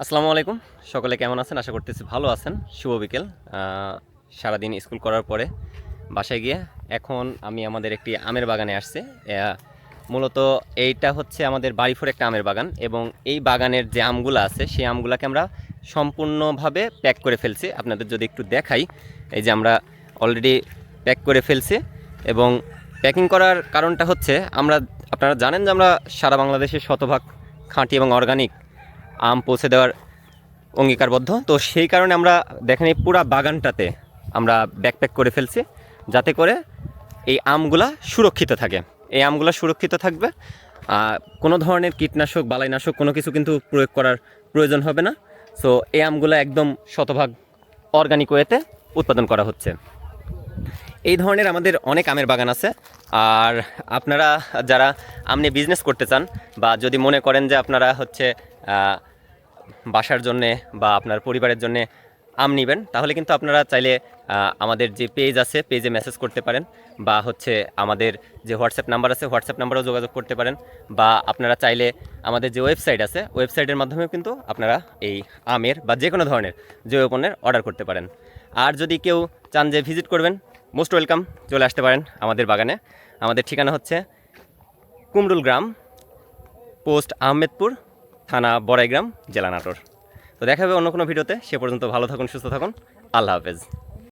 আসসালামু আলাইকুম। সকলে কেমন আছেন? আশা করতেছি ভালো আছেন। শুভ বিকেল। সারাদিন স্কুল করার পরে বাসায় গিয়ে এখন আমি আমাদের একটি আমের বাগানে আসছি। মূলত এইটা হচ্ছে আমাদের বাড়িফোর একটা আমের বাগান এবং এই বাগানের যে আমগুলা আছে সেই আমগুলাকে আমরা সম্পূর্ণভাবে প্যাক করে ফেলছি। আপনাদের যদি একটু দেখাই, এই যে আমরা অলরেডি প্যাক করে ফেলছি এবং প্যাকিং করার কারণটা হচ্ছে আপনারা জানেন যে আমরা সারা বাংলাদেশের শতভাগ খাঁটি এবং অর্গানিক আম পৌঁছে দেওয়ার অঙ্গীকারবদ্ধ। তো সেই কারণে আমরা দেখেন এই পুরা বাগানটাতে আমরা ব্যাকপ্যাক করে ফেলছি, যাতে করে এই আমগুলা সুরক্ষিত থাকে। এই আমগুলা সুরক্ষিত থাকবে, কোনো ধরনের কীটনাশক বালাইনাশক কোনো কিছু কিন্তু প্রয়োগ করার প্রয়োজন হবে না। সো এই আমগুলা একদম শতভাগ অর্গানিক ওয়েতে উৎপাদন করা হচ্ছে। এই ধরনের আমাদের অনেক আমের বাগান আছে। আর আপনারা যারা আম নিয়ে বিজনেস করতে চান বা যদি মনে করেন যে আপনারা হচ্ছে বাসার জন্যে বা আপনার পরিবারের জন্যে আম নেবেন, তাহলে কিন্তু আপনারা চাইলে আমাদের যে পেজ আছে পেজে মেসেজ করতে পারেন, বা হচ্ছে আমাদের যে হোয়াটসঅ্যাপ নাম্বার আছে হোয়াটসঅ্যাপ নাম্বারেও যোগাযোগ করতে পারেন, বা আপনারা চাইলে আমাদের যে ওয়েবসাইট আছে ওয়েবসাইটের মাধ্যমেও কিন্তু আপনারা এই আমের বা যে কোনো ধরনের জৈব পণ্যের অর্ডার করতে পারেন। আর যদি কেউ চান যে ভিজিট করবেন, মোস্ট ওয়েলকাম, চলে আসতে পারেন আমাদের বাগানে। আমাদের ঠিকানা হচ্ছে কুমরুল গ্রাম, পোস্ট আহমেদপুর, থানা বড়াইগ্রাম, জেলা নাটোর। তো দেখা হবে অন্য কোনো ভিডিওতে। সে পর্যন্ত ভালো থাকুন, সুস্থ থাকুন। আল্লাহ হাফেজ।